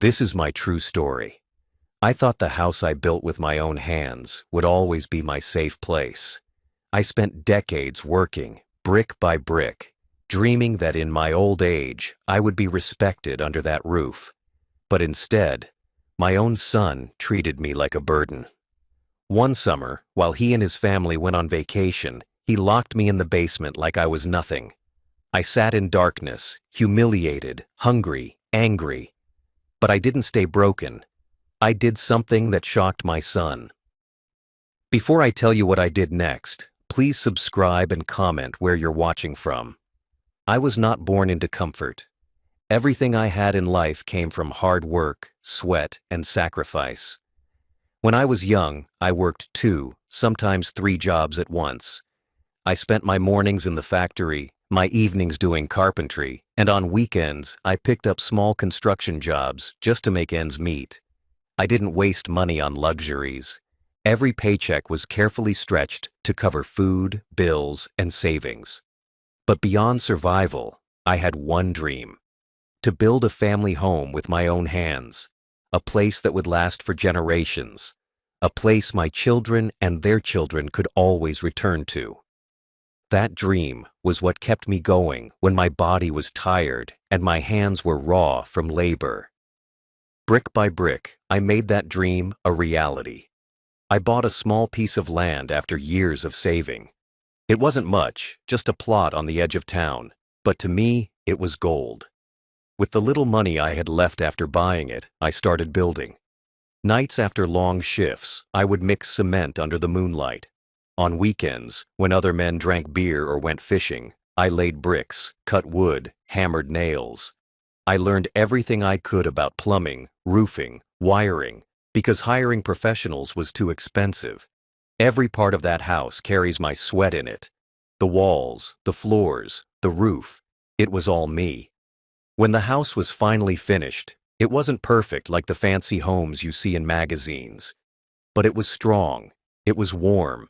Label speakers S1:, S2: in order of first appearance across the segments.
S1: This is my true story. I thought the house I built with my own hands would always be my safe place. I spent decades working, brick by brick, dreaming that in my old age I would be respected under that roof. But instead, my own son treated me like a burden. One summer, while he and his family went on vacation, he locked me in the basement like I was nothing. I sat in darkness, humiliated, hungry, angry. But I didn't stay broken. I did something that shocked my son. Before I tell you what I did next, please subscribe and comment where you're watching from. I was not born into comfort. Everything I had in life came from hard work, sweat, and sacrifice. When I was young, I worked 2, sometimes 3 jobs at once. I spent my mornings in the factory, my evenings doing carpentry, and on weekends, I picked up small construction jobs just to make ends meet. I didn't waste money on luxuries. Every paycheck was carefully stretched to cover food, bills, and savings. But beyond survival, I had one dream: to build a family home with my own hands, a place that would last for generations, a place my children and their children could always return to. That dream was what kept me going when my body was tired and my hands were raw from labor. Brick by brick, I made that dream a reality. I bought a small piece of land after years of saving. It wasn't much, just a plot on the edge of town, but to me, it was gold. With the little money I had left after buying it, I started building. Nights after long shifts, I would mix cement under the moonlight. On weekends, when other men drank beer or went fishing, I laid bricks, cut wood, hammered nails. I learned everything I could about plumbing, roofing, wiring, because hiring professionals was too expensive. Every part of that house carries my sweat in it. The walls, the floors, the roof, it was all me. When the house was finally finished, it wasn't perfect like the fancy homes you see in magazines. But it was strong, it was warm.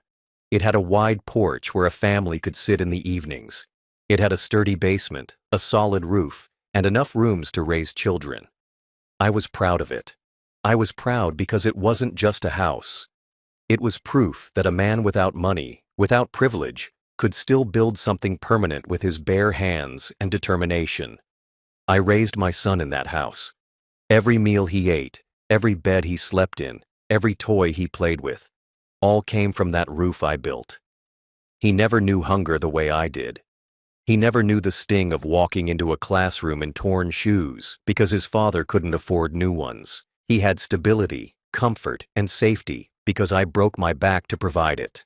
S1: It had a wide porch where a family could sit in the evenings. It had a sturdy basement, a solid roof, and enough rooms to raise children. I was proud of it. I was proud because it wasn't just a house. It was proof that a man without money, without privilege, could still build something permanent with his bare hands and determination. I raised my son in that house. Every meal he ate, every bed he slept in, every toy he played with, all came from that roof I built. He never knew hunger the way I did. He never knew the sting of walking into a classroom in torn shoes because his father couldn't afford new ones. He had stability, comfort, and safety because I broke my back to provide it.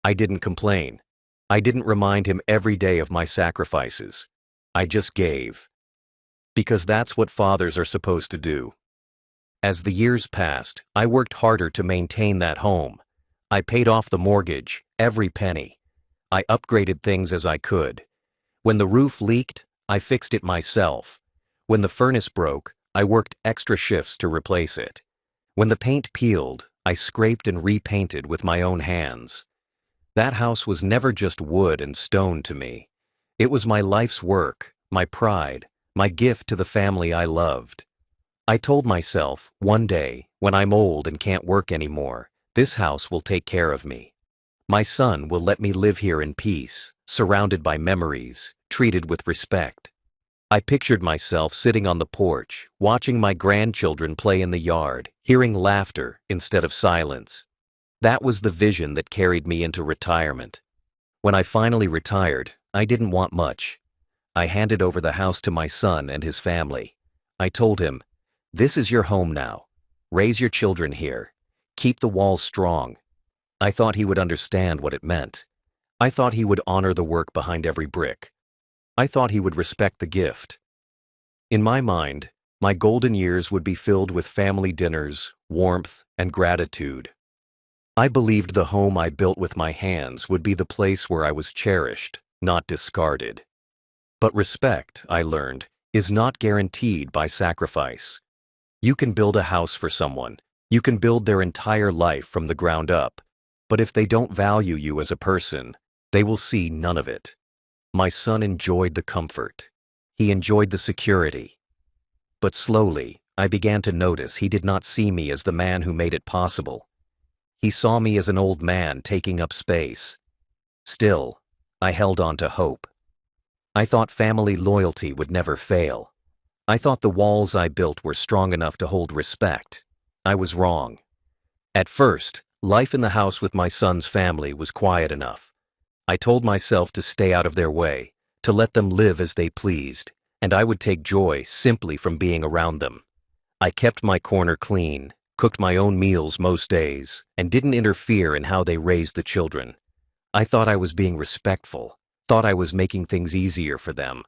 S1: I didn't complain. I didn't remind him every day of my sacrifices. I just gave. Because that's what fathers are supposed to do. As the years passed, I worked harder to maintain that home. I paid off the mortgage, every penny. I upgraded things as I could. When the roof leaked, I fixed it myself. When the furnace broke, I worked extra shifts to replace it. When the paint peeled, I scraped and repainted with my own hands. That house was never just wood and stone to me. It was my life's work, my pride, my gift to the family I loved. I told myself, one day, when I'm old and can't work anymore, this house will take care of me. My son will let me live here in peace, surrounded by memories, treated with respect. I pictured myself sitting on the porch, watching my grandchildren play in the yard, hearing laughter instead of silence. That was the vision that carried me into retirement. When I finally retired, I didn't want much. I handed over the house to my son and his family. I told him, "This is your home now. Raise your children here. Keep the walls strong." I thought he would understand what it meant. I thought he would honor the work behind every brick. I thought he would respect the gift. In my mind, my golden years would be filled with family dinners, warmth, and gratitude. I believed the home I built with my hands would be the place where I was cherished, not discarded. But respect, I learned, is not guaranteed by sacrifice. You can build a house for someone. You can build their entire life from the ground up. But if they don't value you as a person, they will see none of it. My son enjoyed the comfort. He enjoyed the security. But slowly, I began to notice he did not see me as the man who made it possible. He saw me as an old man taking up space. Still, I held on to hope. I thought family loyalty would never fail. I thought the walls I built were strong enough to hold respect. I was wrong. At first, life in the house with my son's family was quiet enough. I told myself to stay out of their way, to let them live as they pleased, and I would take joy simply from being around them. I kept my corner clean, cooked my own meals most days, and didn't interfere in how they raised the children. I thought I was being respectful, thought I was making things easier for them.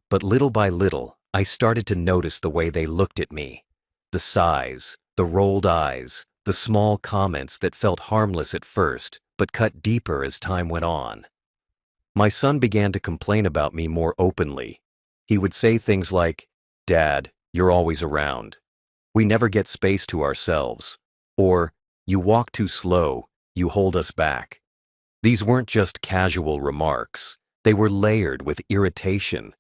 S1: But little by little, I started to notice the way they looked at me. The sighs, the rolled eyes, the small comments that felt harmless at first, but cut deeper as time went on. My son began to complain about me more openly. He would say things like, "Dad, you're always around. We never get space to ourselves." Or, "You walk too slow, you hold us back." These weren't just casual remarks. They were layered with irritation.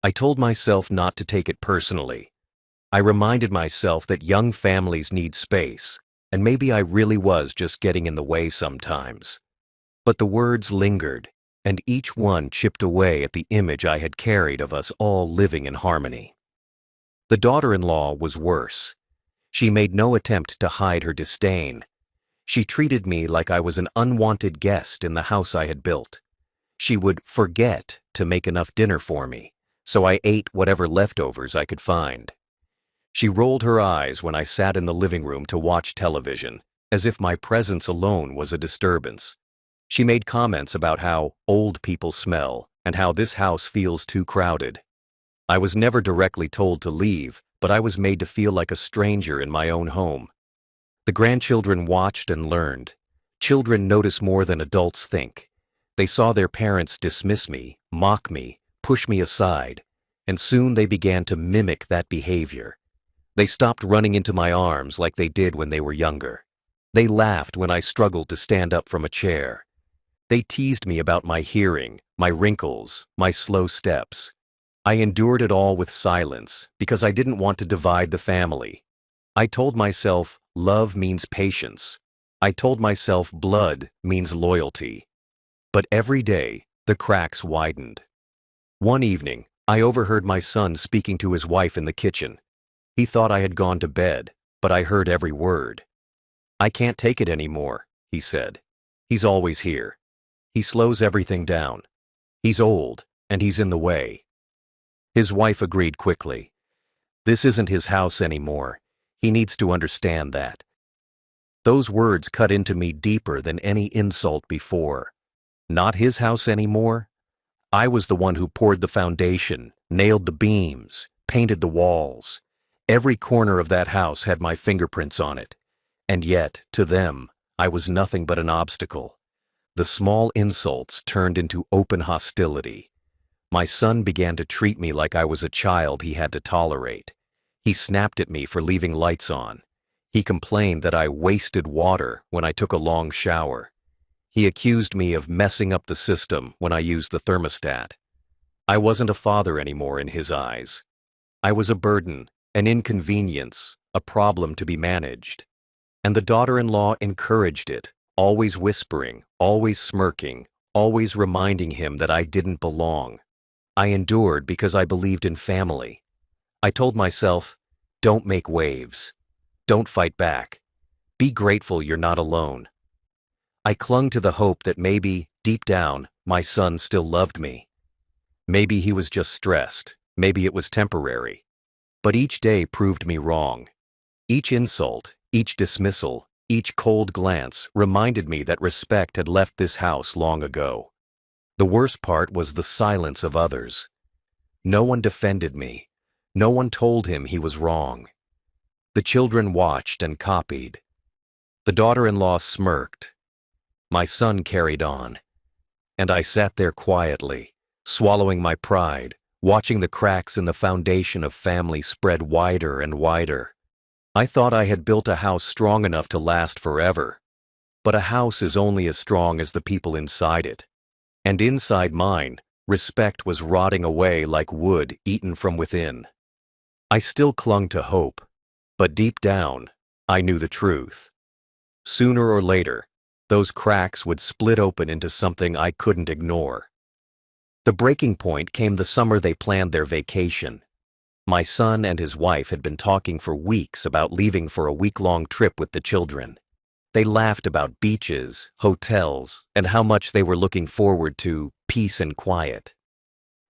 S1: I told myself not to take it personally. I reminded myself that young families need space, and maybe I really was just getting in the way sometimes. But the words lingered, and each one chipped away at the image I had carried of us all living in harmony. The daughter-in-law was worse. She made no attempt to hide her disdain. She treated me like I was an unwanted guest in the house I had built. She would forget to make enough dinner for me, so I ate whatever leftovers I could find. She rolled her eyes when I sat in the living room to watch television, as if my presence alone was a disturbance. She made comments about how old people smell and how this house feels too crowded. I was never directly told to leave, but I was made to feel like a stranger in my own home. The grandchildren watched and learned. Children notice more than adults think. They saw their parents dismiss me, mock me, push me aside, and soon they began to mimic that behavior. They stopped running into my arms like they did when they were younger. They laughed when I struggled to stand up from a chair. They teased me about my hearing, my wrinkles, my slow steps. I endured it all with silence because I didn't want to divide the family. I told myself love means patience. I told myself blood means loyalty. But every day, the cracks widened. One evening, I overheard my son speaking to his wife in the kitchen. He thought I had gone to bed, but I heard every word. "I can't take it anymore," he said. "He's always here. He slows everything down. He's old, and he's in the way." His wife agreed quickly. "This isn't his house anymore. He needs to understand that." Those words cut into me deeper than any insult before. Not his house anymore? I was the one who poured the foundation, nailed the beams, painted the walls. Every corner of that house had my fingerprints on it. And yet, to them, I was nothing but an obstacle. The small insults turned into open hostility. My son began to treat me like I was a child he had to tolerate. He snapped at me for leaving lights on. He complained that I wasted water when I took a long shower. He accused me of messing up the system when I used the thermostat. I wasn't a father anymore in his eyes. I was a burden, an inconvenience, a problem to be managed. And the daughter-in-law encouraged it, always whispering, always smirking, always reminding him that I didn't belong. I endured because I believed in family. I told myself, don't make waves. Don't fight back. Be grateful you're not alone. I clung to the hope that maybe, deep down, my son still loved me. Maybe he was just stressed. Maybe it was temporary. But each day proved me wrong. Each insult, each dismissal, each cold glance reminded me that respect had left this house long ago. The worst part was the silence of others. No one defended me. No one told him he was wrong. The children watched and copied. The daughter-in-law smirked. My son carried on. And I sat there quietly, swallowing my pride, watching the cracks in the foundation of family spread wider and wider. I thought I had built a house strong enough to last forever. But a house is only as strong as the people inside it. And inside mine, respect was rotting away like wood eaten from within. I still clung to hope, But deep down, I knew the truth. Sooner or later, those cracks would split open into something I couldn't ignore. The breaking point came the summer they planned their vacation. My son and his wife had been talking for weeks about leaving for a week-long trip with the children. They laughed about beaches, hotels, and how much they were looking forward to peace and quiet.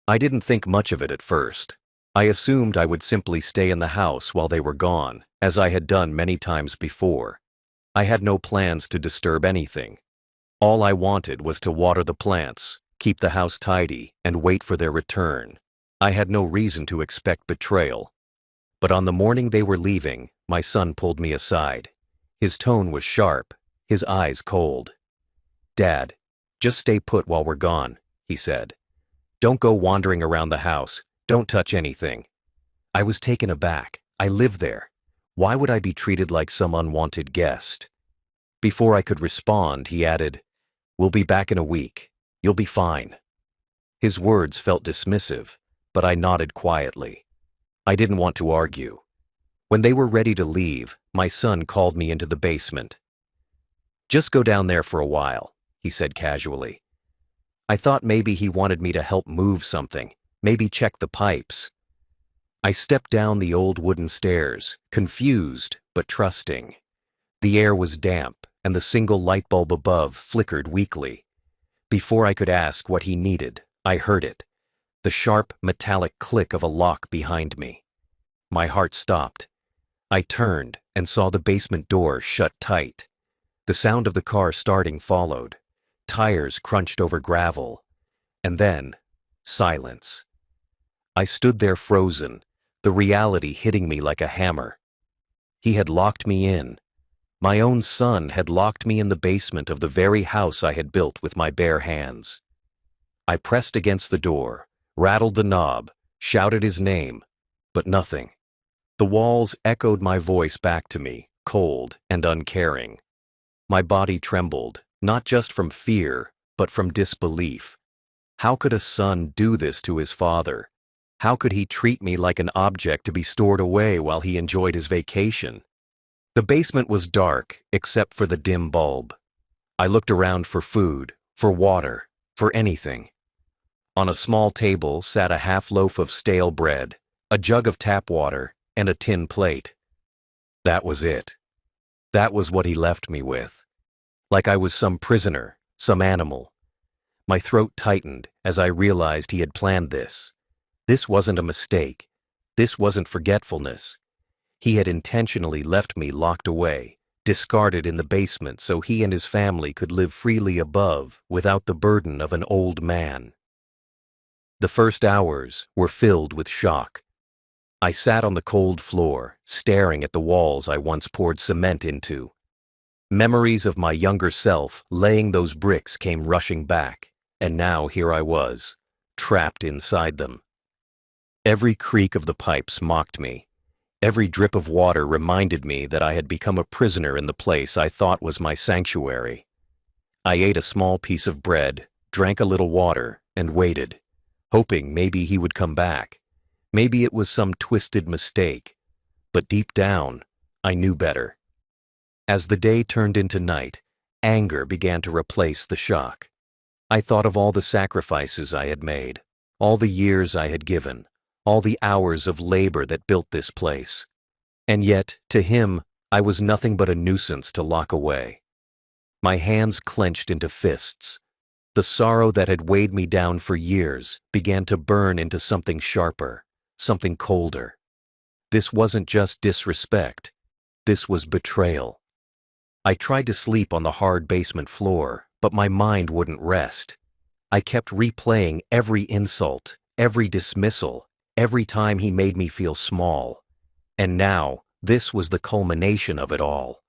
S1: I didn't think much of it at first. I assumed I would simply stay in the house while they were gone, as I had done many times before. I had no plans to disturb anything. All I wanted was to water the plants, keep the house tidy, and wait for their return. I had no reason to expect betrayal. But on the morning they were leaving, my son pulled me aside. His tone was sharp, his eyes cold. "Dad, just stay put while we're gone," he said. "Don't go wandering around the house. Don't touch anything." I was taken aback. I lived there. Why would I be treated like some unwanted guest? Before I could respond, he added, "We'll be back in a week. You'll be fine." His words felt dismissive, but I nodded quietly. I didn't want to argue. When they were ready to leave, my son called me into the basement. "Just go down there for a while," he said casually. I thought maybe he wanted me to help move something, maybe check the pipes. I stepped down the old wooden stairs, confused but trusting. The air was damp, and the single light bulb above flickered weakly. Before I could ask what he needed, I heard it, the sharp, metallic click of a lock behind me. My heart stopped. I turned and saw the basement door shut tight. The sound of the car starting followed. Tires crunched over gravel. And then, silence. I stood there frozen, the reality hitting me like a hammer. He had locked me in. My own son had locked me in the basement of the very house I had built with my bare hands. I pressed against the door, rattled the knob, shouted his name, but nothing. The walls echoed my voice back to me, cold and uncaring. My body trembled, not just from fear, but from disbelief. How could a son do this to his father? How could he treat me like an object to be stored away while he enjoyed his vacation? The basement was dark, except for the dim bulb. I looked around for food, for water, for anything. On a small table sat a half loaf of stale bread, a jug of tap water, and a tin plate. That was it. That was what he left me with. Like I was some prisoner, some animal. My throat tightened as I realized he had planned this. This wasn't a mistake. This wasn't forgetfulness. He had intentionally left me locked away, discarded in the basement so he and his family could live freely above without the burden of an old man. The first hours were filled with shock. I sat on the cold floor, staring at the walls I once poured cement into. Memories of my younger self laying those bricks came rushing back, and now here I was, trapped inside them. Every creak of the pipes mocked me. Every drip of water reminded me that I had become a prisoner in the place I thought was my sanctuary. I ate a small piece of bread, drank a little water, and waited, hoping maybe he would come back. Maybe it was some twisted mistake, but deep down, I knew better. As the day turned into night, anger began to replace the shock. I thought of all the sacrifices I had made, all the years I had given, all the hours of labor that built this place. And yet, to him, I was nothing but a nuisance to lock away. My hands clenched into fists. The sorrow that had weighed me down for years began to burn into something sharper, something colder. This wasn't just disrespect. This was betrayal. I tried to sleep on the hard basement floor, but my mind wouldn't rest. I kept replaying every insult, every dismissal, every time he made me feel small. And now, this was the culmination of it all.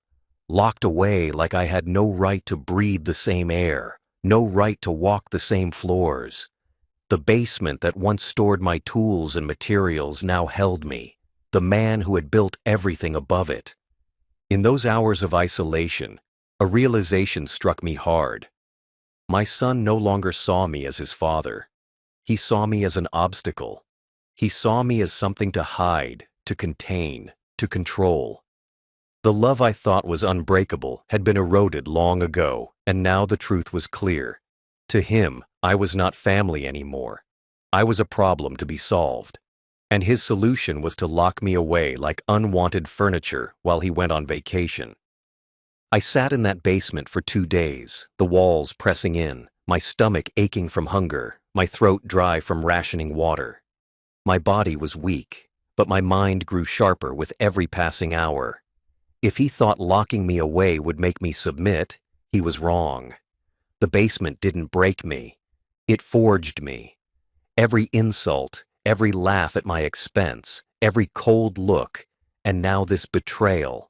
S1: Locked away like I had no right to breathe the same air, no right to walk the same floors. The basement that once stored my tools and materials now held me, the man who had built everything above it. In those hours of isolation, a realization struck me hard. My son no longer saw me as his father. He saw me as an obstacle. He saw me as something to hide, to contain, to control. The love I thought was unbreakable had been eroded long ago, and now the truth was clear. To him, I was not family anymore. I was a problem to be solved. And his solution was to lock me away like unwanted furniture while he went on vacation. I sat in that basement for 2 days, the walls pressing in, my stomach aching from hunger, my throat dry from rationing water. My body was weak, but my mind grew sharper with every passing hour. If he thought locking me away would make me submit, he was wrong. The basement didn't break me. It forged me. Every insult, every laugh at my expense, every cold look, and now this betrayal,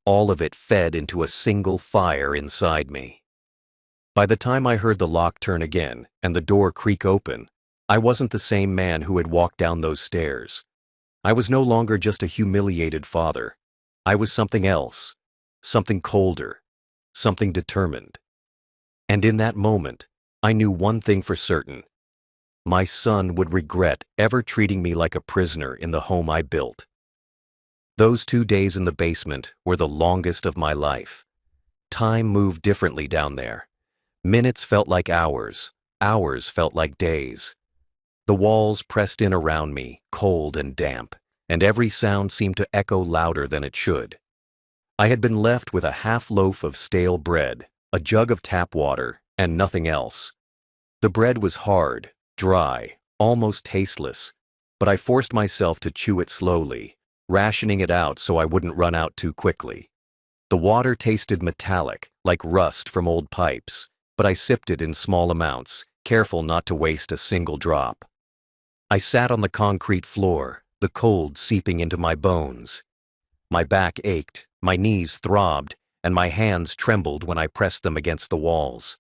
S1: all of it fed into a single fire inside me. By the time I heard the lock turn again and the door creak open, I wasn't the same man who had walked down those stairs. I was no longer just a humiliated father. I was something else, something colder, something determined. And in that moment, I knew one thing for certain. My son would regret ever treating me like a prisoner in the home I built. Those 2 days in the basement were the longest of my life. Time moved differently down there. Minutes felt like hours, hours felt like days. The walls pressed in around me, cold and damp, and every sound seemed to echo louder than it should. I had been left with a half loaf of stale bread, a jug of tap water, and nothing else. The bread was hard, dry, almost tasteless, but I forced myself to chew it slowly, rationing it out so I wouldn't run out too quickly. The water tasted metallic, like rust from old pipes, but I sipped it in small amounts, careful not to waste a single drop. I sat on the concrete floor, the cold seeping into my bones. My back ached, my knees throbbed, and my hands trembled when I pressed them against the walls.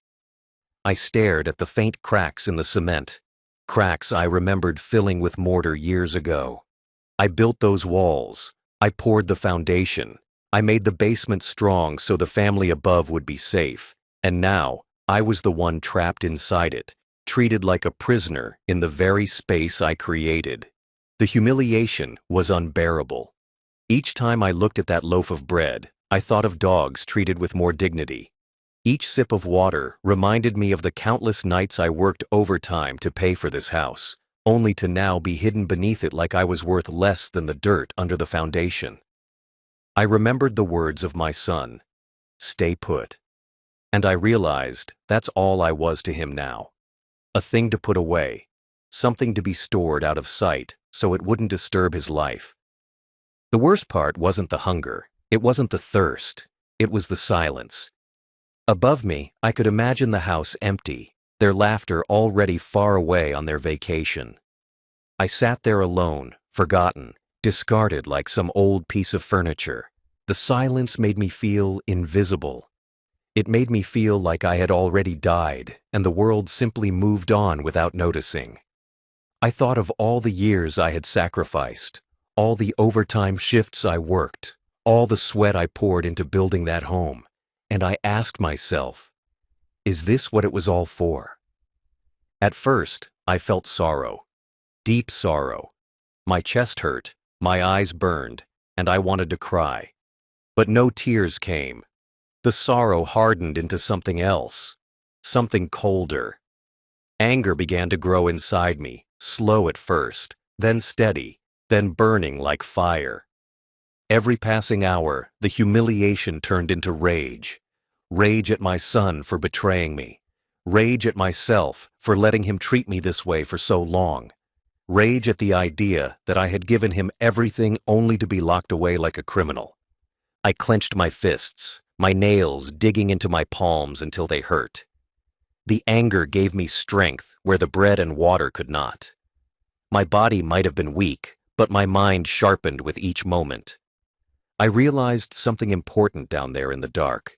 S1: I stared at the faint cracks in the cement, cracks I remembered filling with mortar years ago. I built those walls. I poured the foundation. I made the basement strong so the family above would be safe. And now, I was the one trapped inside it, treated like a prisoner in the very space I created. The humiliation was unbearable. Each time I looked at that loaf of bread, I thought of dogs treated with more dignity. Each sip of water reminded me of the countless nights I worked overtime to pay for this house, only to now be hidden beneath it like I was worth less than the dirt under the foundation. I remembered the words of my son, "Stay put." And I realized that's all I was to him now. A thing to put away, something to be stored out of sight so it wouldn't disturb his life. The worst part wasn't the hunger, it wasn't the thirst, it was the silence. Above me, I could imagine the house empty, their laughter already far away on their vacation. I sat there alone, forgotten, discarded like some old piece of furniture. The silence made me feel invisible. It made me feel like I had already died, and the world simply moved on without noticing. I thought of all the years I had sacrificed, all the overtime shifts I worked, all the sweat I poured into building that home, and I asked myself, is this what it was all for? At first, I felt sorrow, deep sorrow. My chest hurt, my eyes burned, and I wanted to cry. But no tears came. The sorrow hardened into something else, something colder. Anger began to grow inside me, slow at first, then steady, then burning like fire. Every passing hour, the humiliation turned into rage. Rage at my son for betraying me. Rage at myself for letting him treat me this way for so long. Rage at the idea that I had given him everything only to be locked away like a criminal. I clenched my fists, my nails digging into my palms until they hurt. The anger gave me strength where the bread and water could not. My body might have been weak, but my mind sharpened with each moment. I realized something important down there in the dark.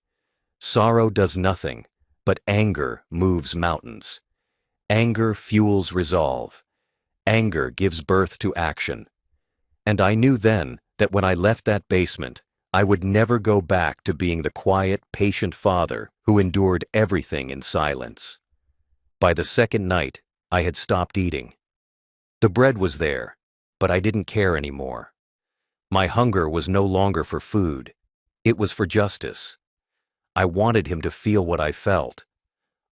S1: Sorrow does nothing, but anger moves mountains. Anger fuels resolve. Anger gives birth to action. And I knew then that when I left that basement, I would never go back to being the quiet, patient father who endured everything in silence. By the second night, I had stopped eating. The bread was there, but I didn't care anymore. My hunger was no longer for food. It was for justice. I wanted him to feel what I felt.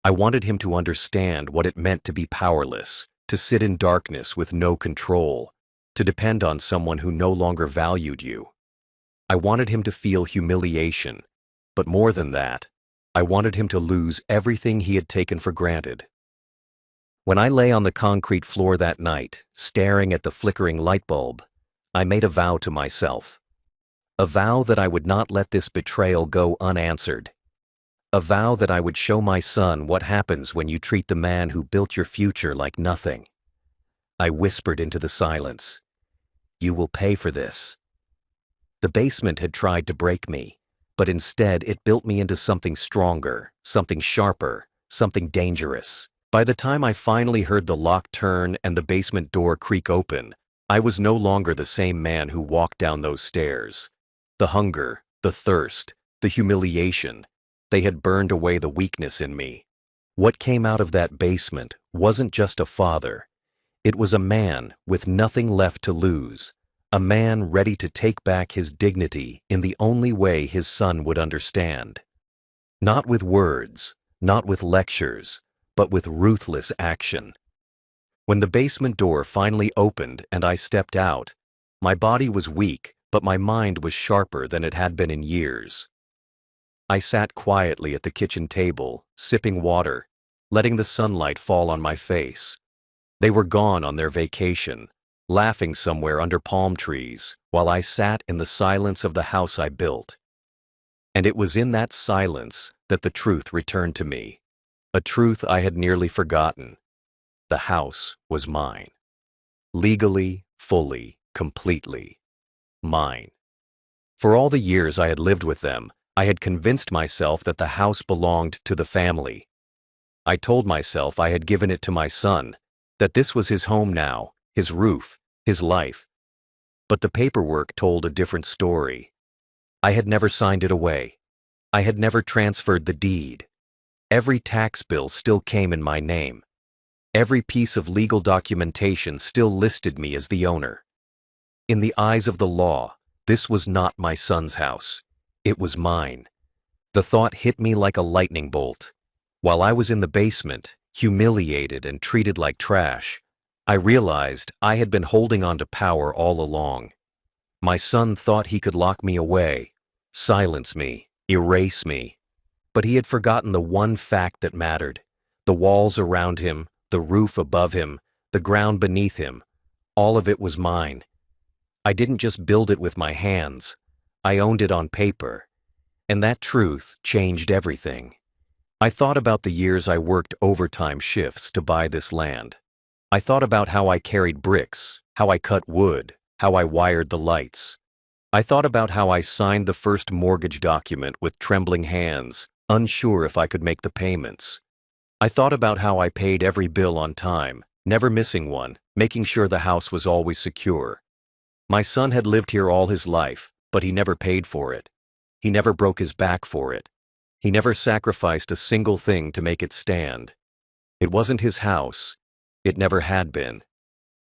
S1: I wanted him to understand what it meant to be powerless, to sit in darkness with no control, to depend on someone who no longer valued you. I wanted him to feel humiliation, but more than that, I wanted him to lose everything he had taken for granted. When I lay on the concrete floor that night, staring at the flickering light bulb, I made a vow to myself. A vow that I would not let this betrayal go unanswered. A vow that I would show my son what happens when you treat the man who built your future like nothing. I whispered into the silence, "You will pay for this." The basement had tried to break me, but instead it built me into something stronger, something sharper, something dangerous. By the time I finally heard the lock turn and the basement door creak open, I was no longer the same man who walked down those stairs. The hunger, the thirst, the humiliation, they had burned away the weakness in me. What came out of that basement wasn't just a father. It was a man with nothing left to lose, a man ready to take back his dignity in the only way his son would understand. Not with words, not with lectures, but with ruthless action. When the basement door finally opened and I stepped out, my body was weak, but my mind was sharper than it had been in years. I sat quietly at the kitchen table, sipping water, letting the sunlight fall on my face. They were gone on their vacation, laughing somewhere under palm trees, while I sat in the silence of the house I built. And it was in that silence that the truth returned to me, a truth I had nearly forgotten. The house was mine. Legally, fully, completely. Mine. For all the years I had lived with them, I had convinced myself that the house belonged to the family. I told myself I had given it to my son, that this was his home now, his roof, his life. But the paperwork told a different story. I had never signed it away. I had never transferred the deed. Every tax bill still came in my name. Every piece of legal documentation still listed me as the owner. In the eyes of the law, this was not my son's house. It was mine. The thought hit me like a lightning bolt. While I was in the basement, humiliated and treated like trash, I realized I had been holding on to power all along. My son thought he could lock me away, silence me, erase me. But he had forgotten the one fact that mattered. The walls around him, the roof above him, the ground beneath him, all of it was mine. I didn't just build it with my hands. I owned it on paper. And that truth changed everything. I thought about the years I worked overtime shifts to buy this land. I thought about how I carried bricks, how I cut wood, how I wired the lights. I thought about how I signed the first mortgage document with trembling hands, unsure if I could make the payments. I thought about how I paid every bill on time, never missing one, making sure the house was always secure. My son had lived here all his life, but he never paid for it. He never broke his back for it. He never sacrificed a single thing to make it stand. It wasn't his house. It never had been.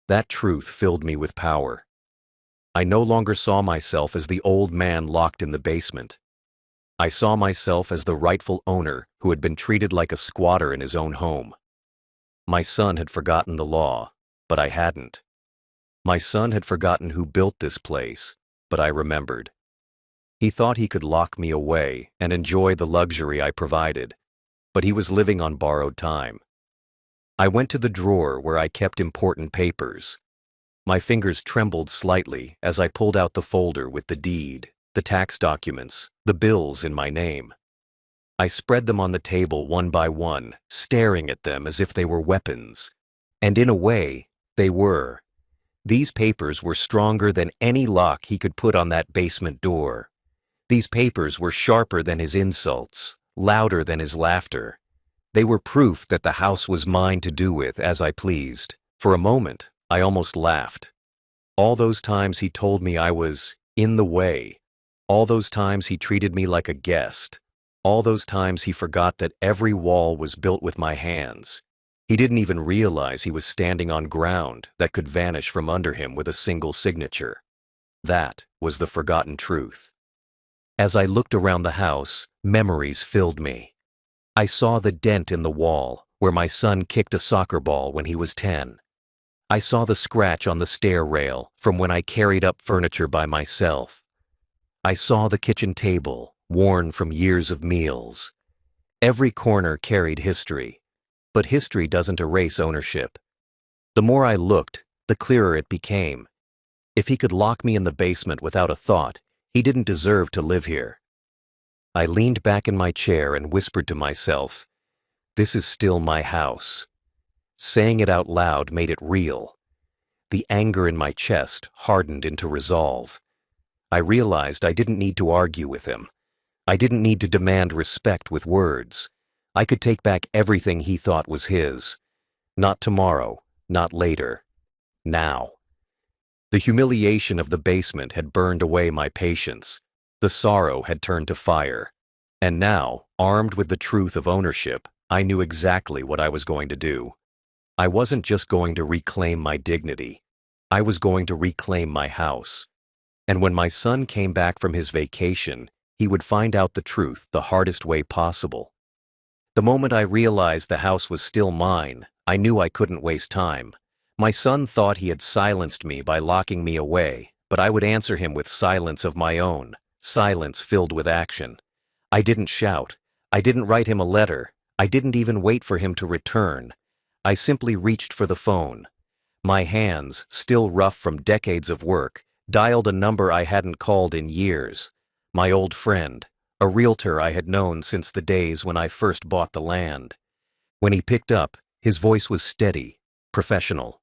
S1: That truth filled me with power. I no longer saw myself as the old man locked in the basement. I saw myself as the rightful owner who had been treated like a squatter in his own home. My son had forgotten the law, but I hadn't. My son had forgotten who built this place, but I remembered. He thought he could lock me away and enjoy the luxury I provided, but he was living on borrowed time. I went to the drawer where I kept important papers. My fingers trembled slightly as I pulled out the folder with the deed, the tax documents, the bills in my name. I spread them on the table one by one, staring at them as if they were weapons. And in a way, they were. These papers were stronger than any lock he could put on that basement door. These papers were sharper than his insults, louder than his laughter. They were proof that the house was mine to do with as I pleased. For a moment, I almost laughed. All those times he told me I was in the way. All those times he treated me like a guest. All those times he forgot that every wall was built with my hands. He didn't even realize he was standing on ground that could vanish from under him with a single signature. That was the forgotten truth. As I looked around the house, memories filled me. I saw the dent in the wall where my son kicked a soccer ball when he was 10. I saw the scratch on the stair rail from when I carried up furniture by myself. I saw the kitchen table, worn from years of meals. Every corner carried history, but history doesn't erase ownership. The more I looked, the clearer it became. If he could lock me in the basement without a thought, he didn't deserve to live here. I leaned back in my chair and whispered to myself, "This is still my house." Saying it out loud made it real. The anger in my chest hardened into resolve. I realized I didn't need to argue with him. I didn't need to demand respect with words. I could take back everything he thought was his. Not tomorrow, not later. Now. The humiliation of the basement had burned away my patience. The sorrow had turned to fire. And now, armed with the truth of ownership, I knew exactly what I was going to do. I wasn't just going to reclaim my dignity. I was going to reclaim my house. And when my son came back from his vacation, he would find out the truth the hardest way possible. The moment I realized the house was still mine, I knew I couldn't waste time. My son thought he had silenced me by locking me away, but I would answer him with silence of my own, silence filled with action. I didn't shout. I didn't write him a letter. I didn't even wait for him to return. I simply reached for the phone. My hands, still rough from decades of work, dialed a number I hadn't called in years. My old friend, a realtor I had known since the days when I first bought the land. When he picked up, his voice was steady, professional.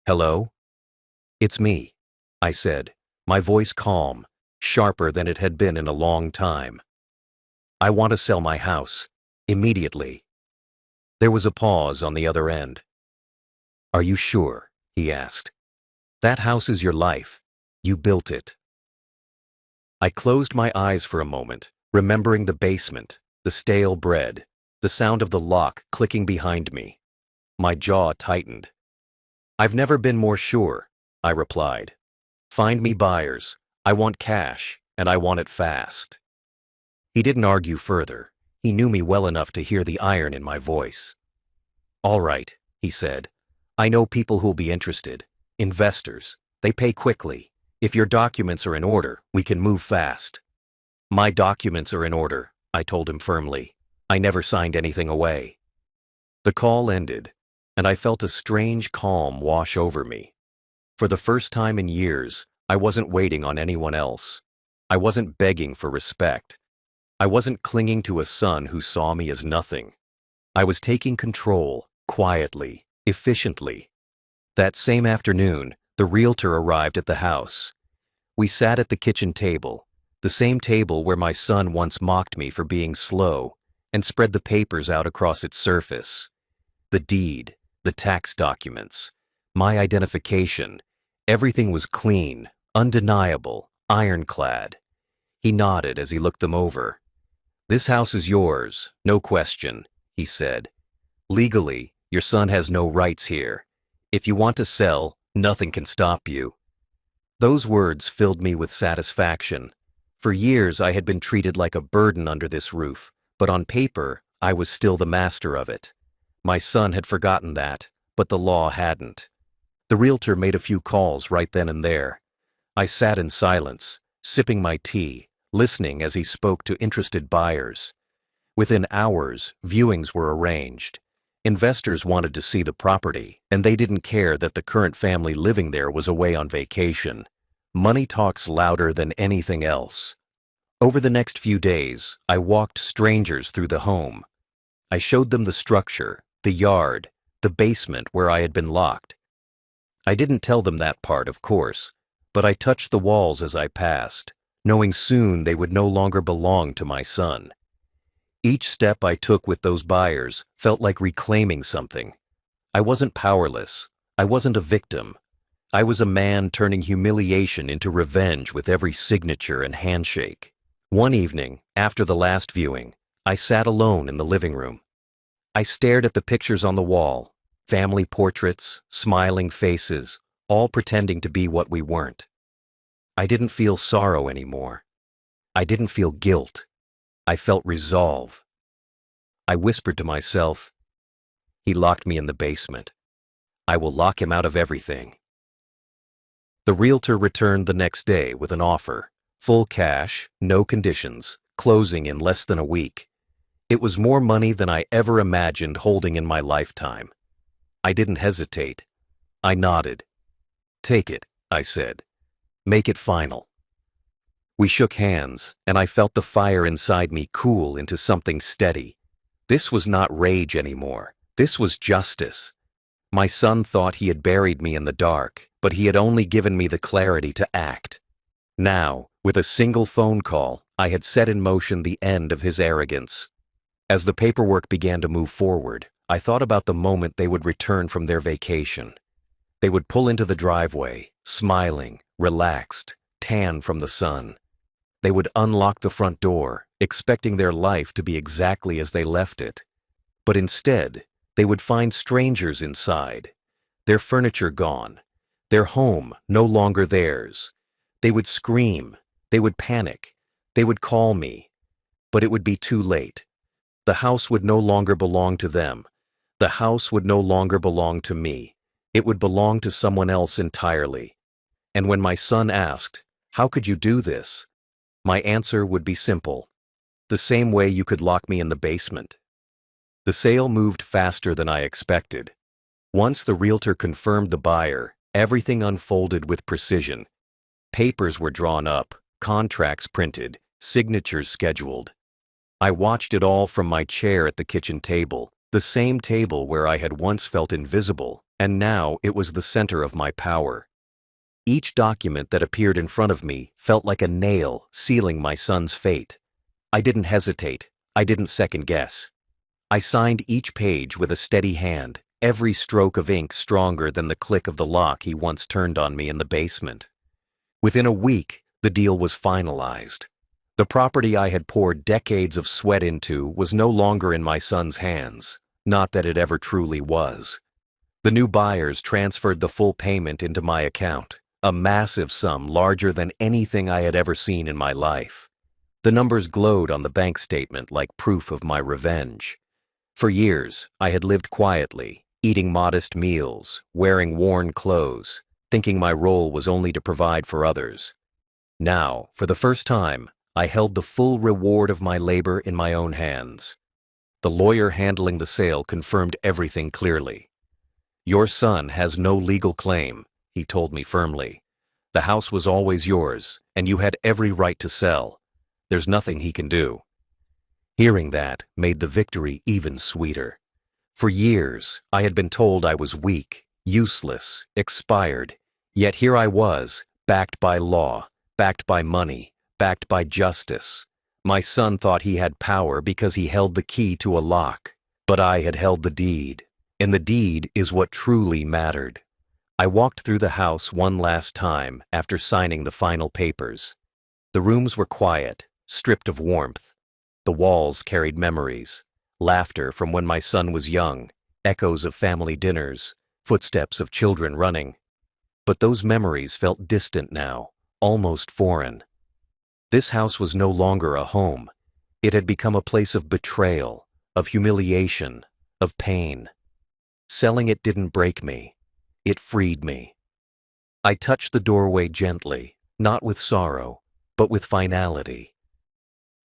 S1: "Hello?" "It's me," I said, my voice calm, sharper than it had been in a long time. "I want to sell my house, immediately." There was a pause on the other end. "Are you sure?" he asked. "That house is your life. You built it." I closed my eyes for a moment, remembering the basement, the stale bread, the sound of the lock clicking behind me. My jaw tightened. "I've never been more sure," I replied. "Find me buyers. I want cash, and I want it fast." He didn't argue further. He knew me well enough to hear the iron in my voice. "All right," he said. "I know people who'll be interested. Investors. They pay quickly. If your documents are in order, we can move fast." "My documents are in order," I told him firmly. "I never signed anything away." The call ended, and I felt a strange calm wash over me. For the first time in years, I wasn't waiting on anyone else. I wasn't begging for respect. I wasn't clinging to a son who saw me as nothing. I was taking control, quietly, efficiently. That same afternoon, the realtor arrived at the house. We sat at the kitchen table, the same table where my son once mocked me for being slow, and spread the papers out across its surface. The deed, the tax documents, my identification, everything was clean, undeniable, ironclad. He nodded as he looked them over. "This house is yours, no question," he said. "Legally, your son has no rights here. If you want to sell, nothing can stop you." Those words filled me with satisfaction. For years I had been treated like a burden under this roof, but on paper, I was still the master of it. My son had forgotten that, but the law hadn't. The realtor made a few calls right then and there. I sat in silence, sipping my tea, listening as he spoke to interested buyers. Within hours, viewings were arranged. Investors wanted to see the property, and they didn't care that the current family living there was away on vacation. Money talks louder than anything else. Over the next few days, I walked strangers through the home. I showed them the structure, the yard, the basement where I had been locked. I didn't tell them that part, of course, but I touched the walls as I passed, knowing soon they would no longer belong to my son. Each step I took with those buyers felt like reclaiming something. I wasn't powerless. I wasn't a victim. I was a man turning humiliation into revenge with every signature and handshake. One evening, after the last viewing, I sat alone in the living room. I stared at the pictures on the wall, family portraits, smiling faces, all pretending to be what we weren't. I didn't feel sorrow anymore. I didn't feel guilt. I felt resolve. I whispered to myself, he locked me in the basement. I will lock him out of everything. The realtor returned the next day with an offer. Full cash, no conditions, closing in less than a week. It was more money than I ever imagined holding in my lifetime. I didn't hesitate. I nodded. Take it, I said. Make it final. We shook hands, and I felt the fire inside me cool into something steady. This was not rage anymore. This was justice. My son thought he had buried me in the dark, but he had only given me the clarity to act. Now, with a single phone call, I had set in motion the end of his arrogance. As the paperwork began to move forward, I thought about the moment they would return from their vacation. They would pull into the driveway, smiling, relaxed, tan from the sun. They would unlock the front door, expecting their life to be exactly as they left it. But instead, they would find strangers inside, their furniture gone, their home no longer theirs. They would scream, they would panic, they would call me, but it would be too late. The house would no longer belong to them. The house would no longer belong to me. It would belong to someone else entirely. And when my son asked, "How could you do this?" my answer would be simple. The same way you could lock me in the basement. The sale moved faster than I expected. Once the realtor confirmed the buyer, everything unfolded with precision. Papers were drawn up, contracts printed, signatures scheduled. I watched it all from my chair at the kitchen table, the same table where I had once felt invisible, and now it was the center of my power. Each document that appeared in front of me felt like a nail sealing my son's fate. I didn't hesitate. I didn't second guess. I signed each page with a steady hand, every stroke of ink stronger than the click of the lock he once turned on me in the basement. Within a week, the deal was finalized. The property I had poured decades of sweat into was no longer in my son's hands, not that it ever truly was. The new buyers transferred the full payment into my account, a massive sum larger than anything I had ever seen in my life. The numbers glowed on the bank statement like proof of my revenge. For years, I had lived quietly, eating modest meals, wearing worn clothes, thinking my role was only to provide for others. Now, for the first time, I held the full reward of my labor in my own hands. The lawyer handling the sale confirmed everything clearly. "Your son has no legal claim," he told me firmly. "The house was always yours, and you had every right to sell. There's nothing he can do." Hearing that made the victory even sweeter. For years, I had been told I was weak, useless, expired, yet here I was, backed by law, backed by money, backed by justice. My son thought he had power because he held the key to a lock, but I had held the deed, and the deed is what truly mattered. I walked through the house one last time after signing the final papers. The rooms were quiet, stripped of warmth. The walls carried memories, laughter from when my son was young, echoes of family dinners, footsteps of children running. But those memories felt distant now, almost foreign. This house was no longer a home. It had become a place of betrayal, of humiliation, of pain. Selling it didn't break me. It freed me. I touched the doorway gently, not with sorrow, but with finality.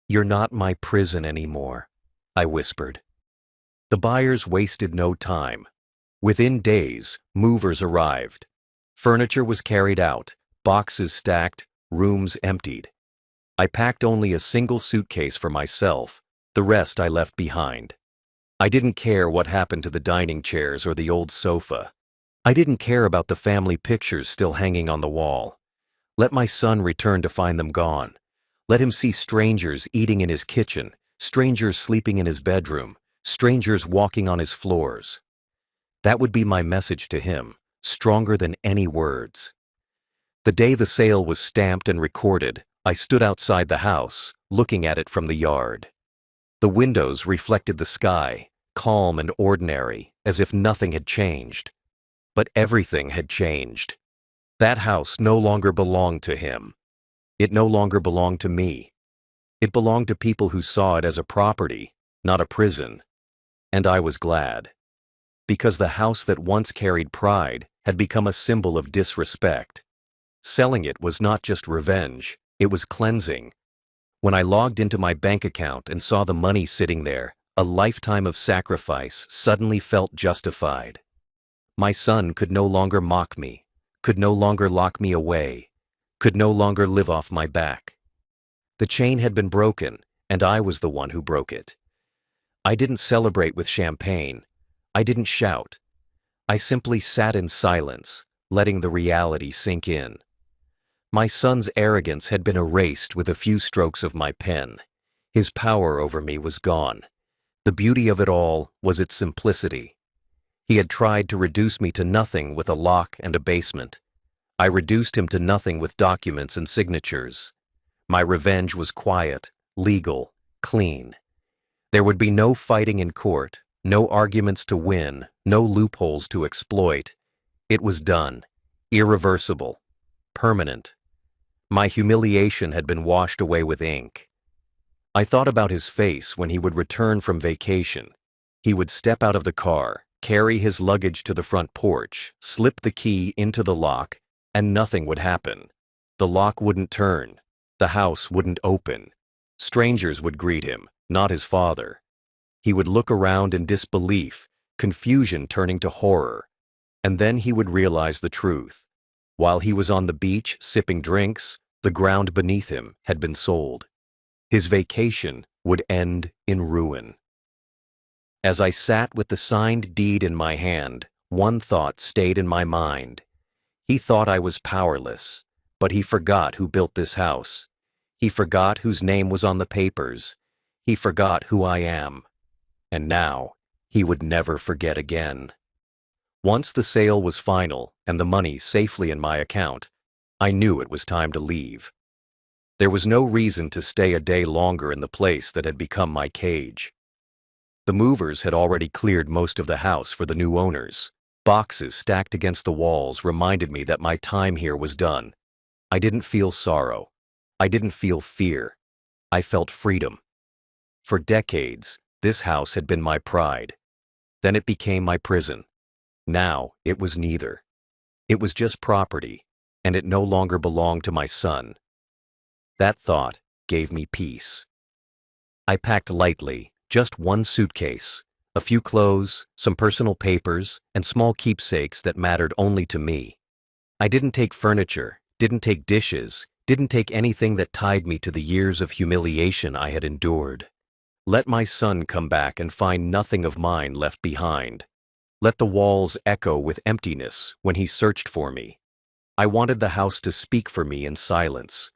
S1: "You're not my prison anymore," I whispered. The buyers wasted no time. Within days, movers arrived. Furniture was carried out, boxes stacked, rooms emptied. I packed only a single suitcase for myself, the rest I left behind. I didn't care what happened to the dining chairs or the old sofa. I didn't care about the family pictures still hanging on the wall. Let my son return to find them gone. Let him see strangers eating in his kitchen, strangers sleeping in his bedroom, strangers walking on his floors. That would be my message to him, stronger than any words. The day the sale was stamped and recorded, I stood outside the house, looking at it from the yard. The windows reflected the sky, calm and ordinary, as if nothing had changed. But everything had changed. That house no longer belonged to him. It no longer belonged to me. It belonged to people who saw it as a property, not a prison. And I was glad. Because the house that once carried pride had become a symbol of disrespect. Selling it was not just revenge, it was cleansing. When I logged into my bank account and saw the money sitting there, a lifetime of sacrifice suddenly felt justified. My son could no longer mock me, could no longer lock me away, could no longer live off my back. The chain had been broken, and I was the one who broke it. I didn't celebrate with champagne. I didn't shout. I simply sat in silence, letting the reality sink in. My son's arrogance had been erased with a few strokes of my pen. His power over me was gone. The beauty of it all was its simplicity. He had tried to reduce me to nothing with a lock and a basement. I reduced him to nothing with documents and signatures. My revenge was quiet, legal, clean. There would be no fighting in court, no arguments to win, no loopholes to exploit. It was done, irreversible, permanent. My humiliation had been washed away with ink. I thought about his face when he would return from vacation. He would step out of the car, carry his luggage to the front porch, slip the key into the lock, and nothing would happen. The lock wouldn't turn. The house wouldn't open. Strangers would greet him, not his father. He would look around in disbelief, confusion turning to horror. And then he would realize the truth. While he was on the beach sipping drinks, the ground beneath him had been sold. His vacation would end in ruin. As I sat with the signed deed in my hand, one thought stayed in my mind. He thought I was powerless, but he forgot who built this house. He forgot whose name was on the papers. He forgot who I am. And now, he would never forget again. Once the sale was final and the money safely in my account, I knew it was time to leave. There was no reason to stay a day longer in the place that had become my cage. The movers had already cleared most of the house for the new owners. Boxes stacked against the walls reminded me that my time here was done. I didn't feel sorrow. I didn't feel fear. I felt freedom. For decades, this house had been my pride. Then it became my prison. Now it was neither. It was just property, and it no longer belonged to my son. That thought gave me peace. I packed lightly, just one suitcase, a few clothes, some personal papers, and small keepsakes that mattered only to me. I didn't take furniture, didn't take dishes, didn't take anything that tied me to the years of humiliation I had endured. Let my son come back and find nothing of mine left behind. Let the walls echo with emptiness when he searched for me. I wanted the house to speak for me in silence.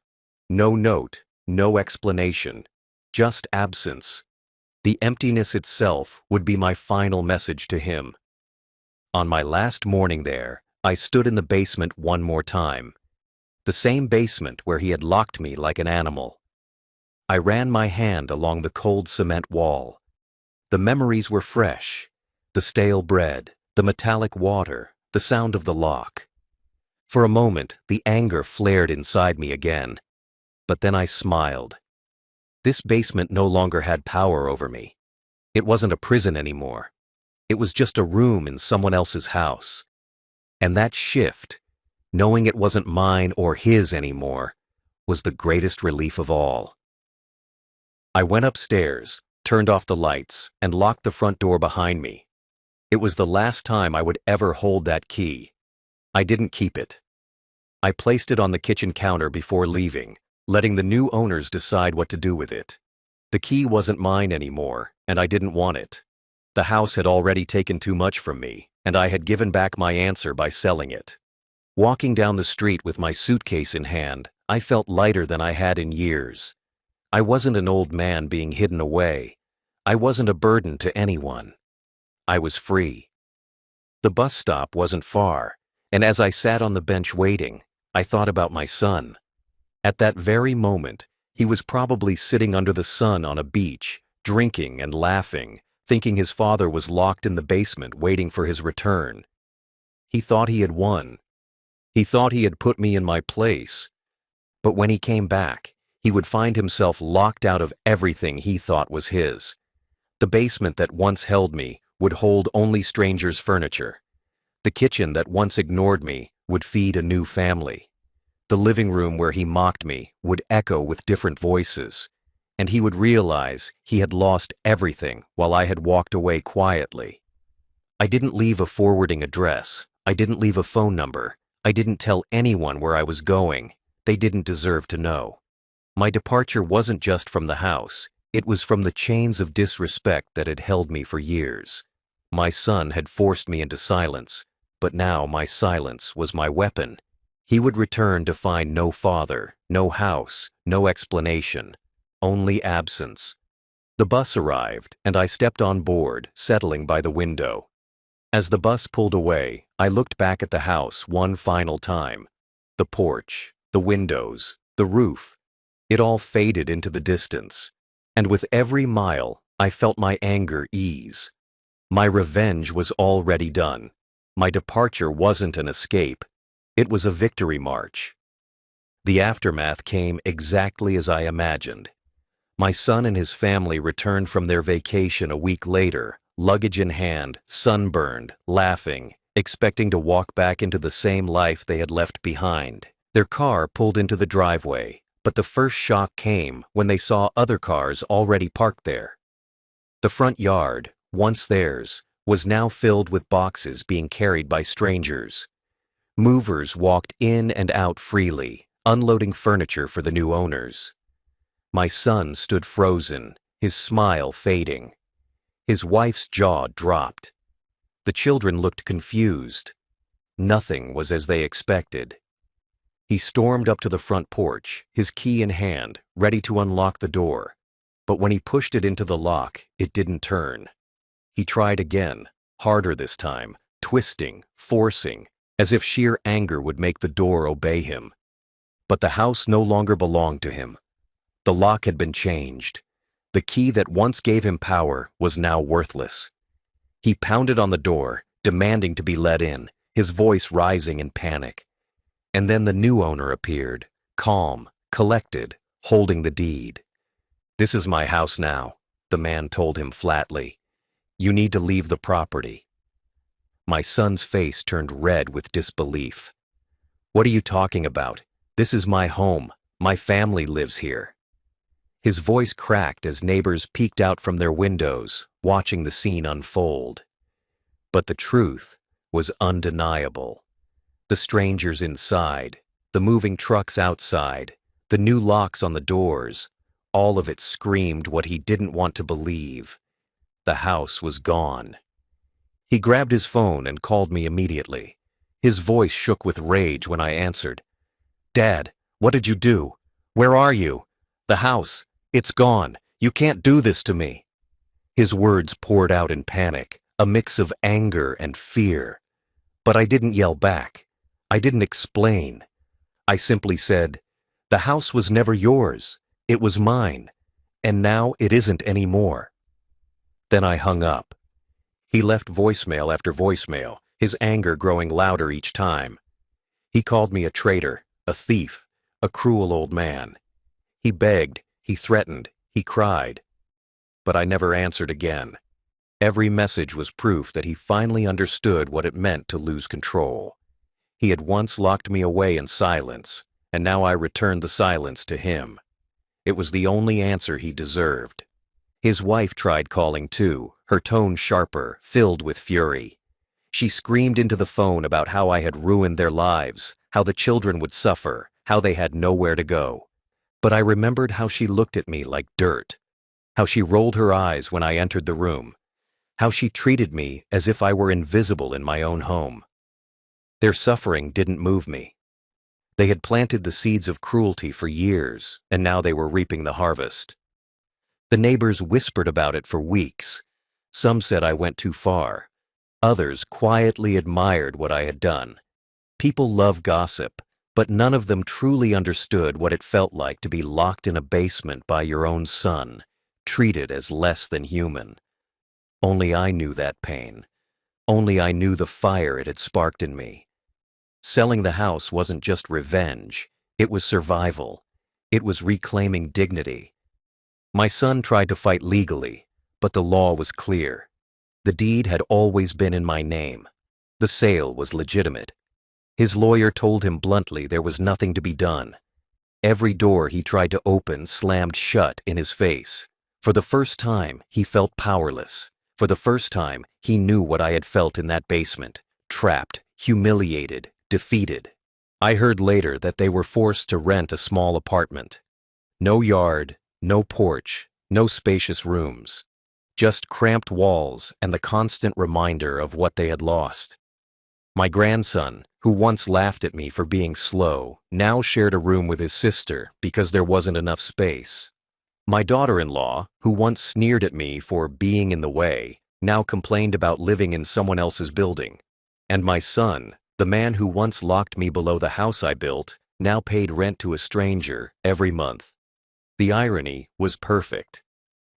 S1: No note, no explanation, just absence. The emptiness itself would be my final message to him. On my last morning there, I stood in the basement one more time. The same basement where he had locked me like an animal. I ran my hand along the cold cement wall. The memories were fresh. The stale bread, the metallic water, the sound of the lock. For a moment, the anger flared inside me again. But then I smiled. This basement no longer had power over me. It wasn't a prison anymore. It was just a room in someone else's house. And that shift, knowing it wasn't mine or his anymore, was the greatest relief of all. I went upstairs, turned off the lights, and locked the front door behind me. It was the last time I would ever hold that key. I didn't keep it. I placed it on the kitchen counter before leaving, letting the new owners decide what to do with it. The key wasn't mine anymore, and I didn't want it. The house had already taken too much from me, and I had given back my answer by selling it. Walking down the street with my suitcase in hand, I felt lighter than I had in years. I wasn't an old man being hidden away. I wasn't a burden to anyone. I was free. The bus stop wasn't far, and as I sat on the bench waiting, I thought about my son. At that very moment, he was probably sitting under the sun on a beach, drinking and laughing, thinking his father was locked in the basement waiting for his return. He thought he had won. He thought he had put me in my place. But when he came back, he would find himself locked out of everything he thought was his. The basement that once held me would hold only strangers' furniture. The kitchen that once ignored me would feed a new family. The living room where he mocked me would echo with different voices, and he would realize he had lost everything while I had walked away quietly. I didn't leave a forwarding address. I didn't leave a phone number. I didn't tell anyone where I was going. They didn't deserve to know. My departure wasn't just from the house. It was from the chains of disrespect that had held me for years. My son had forced me into silence, but now my silence was my weapon. He would return to find no father, no house, no explanation, only absence. The bus arrived, and I stepped on board, settling by the window. As the bus pulled away, I looked back at the house one final time. The porch, the windows, the roof. It all faded into the distance. And with every mile, I felt my anger ease. My revenge was already done. My departure wasn't an escape. It was a victory march. The aftermath came exactly as I imagined. My son and his family returned from their vacation a week later, luggage in hand, sunburned, laughing, expecting to walk back into the same life they had left behind. Their car pulled into the driveway, but the first shock came when they saw other cars already parked there. The front yard, once theirs, was now filled with boxes being carried by strangers. Movers walked in and out freely, unloading furniture for the new owners. My son stood frozen, his smile fading. His wife's jaw dropped. The children looked confused. Nothing was as they expected. He stormed up to the front porch, his key in hand, ready to unlock the door. But when he pushed it into the lock, it didn't turn. He tried again, harder this time, twisting, forcing, as if sheer anger would make the door obey him. But the house no longer belonged to him. The lock had been changed. The key that once gave him power was now worthless. He pounded on the door, demanding to be let in, his voice rising in panic. And then the new owner appeared, calm, collected, holding the deed. "This is my house now," the man told him flatly. "You need to leave the property." My son's face turned red with disbelief. "What are you talking about? This is my home. My family lives here." His voice cracked as neighbors peeked out from their windows, watching the scene unfold. But the truth was undeniable. The strangers inside, the moving trucks outside, the new locks on the doors, all of it screamed what he didn't want to believe. The house was gone. He grabbed his phone and called me immediately. His voice shook with rage when I answered. "Dad, what did you do? Where are you? The house, it's gone. You can't do this to me." His words poured out in panic, a mix of anger and fear. But I didn't yell back. I didn't explain. I simply said, "The house was never yours. It was mine. And now it isn't anymore." Then I hung up. He left voicemail after voicemail, his anger growing louder each time. He called me a traitor, a thief, a cruel old man. He begged, he threatened, he cried. But I never answered again. Every message was proof that he finally understood what it meant to lose control. He had once locked me away in silence, and now I returned the silence to him. It was the only answer he deserved. His wife tried calling too, her tone sharper, filled with fury. She screamed into the phone about how I had ruined their lives, how the children would suffer, how they had nowhere to go. But I remembered how she looked at me like dirt, how she rolled her eyes when I entered the room, how she treated me as if I were invisible in my own home. Their suffering didn't move me. They had planted the seeds of cruelty for years, and now they were reaping the harvest. The neighbors whispered about it for weeks. Some said I went too far. Others quietly admired what I had done. People love gossip, but none of them truly understood what it felt like to be locked in a basement by your own son, treated as less than human. Only I knew that pain. Only I knew the fire it had sparked in me. Selling the house wasn't just revenge, It was survival. It was reclaiming dignity. My son tried to fight legally, but the law was clear. The deed had always been in my name. The sale was legitimate. His lawyer told him bluntly there was nothing to be done. Every door he tried to open slammed shut in his face. For the first time, he felt powerless. For the first time, he knew what I had felt in that basement. Trapped, humiliated, defeated. I heard later that they were forced to rent a small apartment. No yard, no porch, no spacious rooms. Just cramped walls and the constant reminder of what they had lost. My grandson, who once laughed at me for being slow, now shared a room with his sister because there wasn't enough space. My daughter-in-law, who once sneered at me for being in the way, now complained about living in someone else's building. And my son, the man who once locked me below the house I built, now paid rent to a stranger every month. The irony was perfect.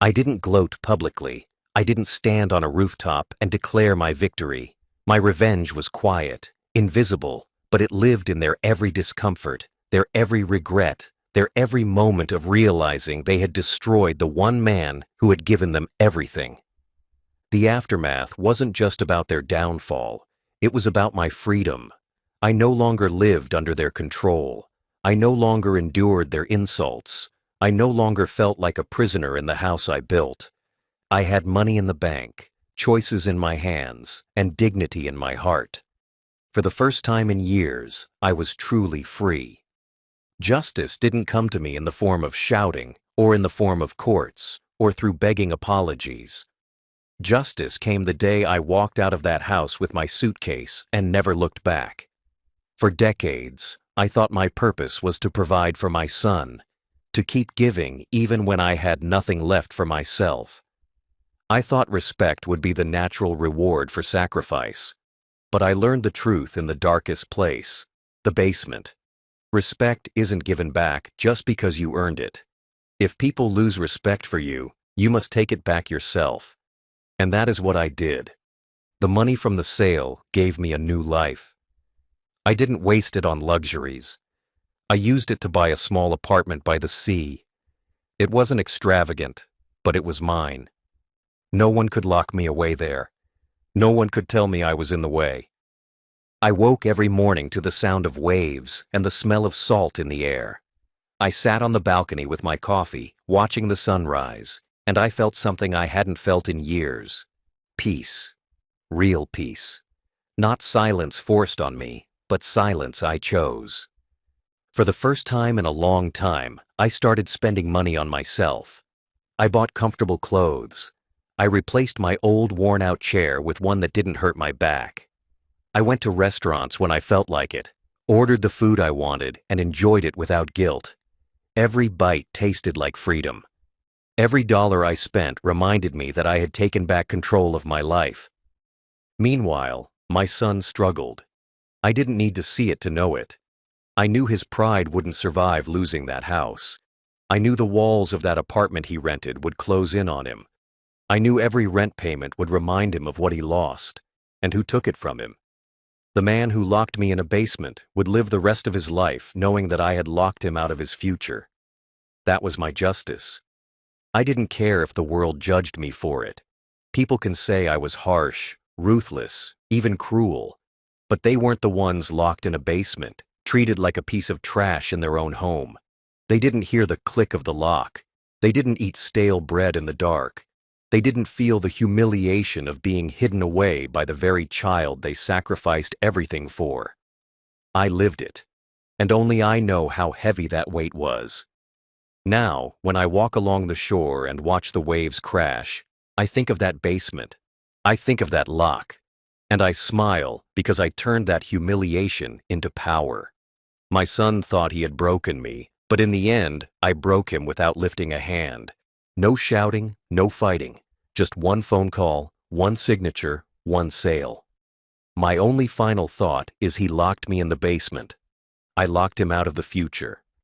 S1: I didn't gloat publicly. I didn't stand on a rooftop and declare my victory. My revenge was quiet, invisible, but it lived in their every discomfort, their every regret, their every moment of realizing they had destroyed the one man who had given them everything. The aftermath wasn't just about their downfall. It was about my freedom. I no longer lived under their control. I no longer endured their insults. I no longer felt like a prisoner in the house I built. I had money in the bank, choices in my hands, and dignity in my heart. For the first time in years, I was truly free. Justice didn't come to me in the form of shouting, or in the form of courts, or through begging apologies. Justice came the day I walked out of that house with my suitcase and never looked back. For decades, I thought my purpose was to provide for my son, to keep giving even when I had nothing left for myself. I thought respect would be the natural reward for sacrifice. But I learned the truth in the darkest place, the basement. Respect isn't given back just because you earned it. If people lose respect for you, you must take it back yourself. And that is what I did. The money from the sale gave me a new life. I didn't waste it on luxuries. I used it to buy a small apartment by the sea. It wasn't extravagant, but it was mine. No one could lock me away there. No one could tell me I was in the way. I woke every morning to the sound of waves and the smell of salt in the air. I sat on the balcony with my coffee, watching the sunrise, and I felt something I hadn't felt in years. Peace. Real peace. Not silence forced on me, but silence I chose. For the first time in a long time, I started spending money on myself. I bought comfortable clothes. I replaced my old worn-out chair with one that didn't hurt my back. I went to restaurants when I felt like it, ordered the food I wanted, and enjoyed it without guilt. Every bite tasted like freedom. Every dollar I spent reminded me that I had taken back control of my life. Meanwhile, my son struggled. I didn't need to see it to know it. I knew his pride wouldn't survive losing that house. I knew the walls of that apartment he rented would close in on him. I knew every rent payment would remind him of what he lost, and who took it from him. The man who locked me in a basement would live the rest of his life knowing that I had locked him out of his future. That was my justice. I didn't care if the world judged me for it. People can say I was harsh, ruthless, even cruel, but they weren't the ones locked in a basement, treated like a piece of trash in their own home. They didn't hear the click of the lock. They didn't eat stale bread in the dark. They didn't feel the humiliation of being hidden away by the very child they sacrificed everything for. I lived it, and only I know how heavy that weight was. Now, when I walk along the shore and watch the waves crash, I think of that basement. I think of that lock, and I smile because I turned that humiliation into power. My son thought he had broken me, but in the end, I broke him without lifting a hand. No shouting, no fighting, just one phone call, one signature, one sale. My only final thought is he locked me in the basement. I locked him out of the future.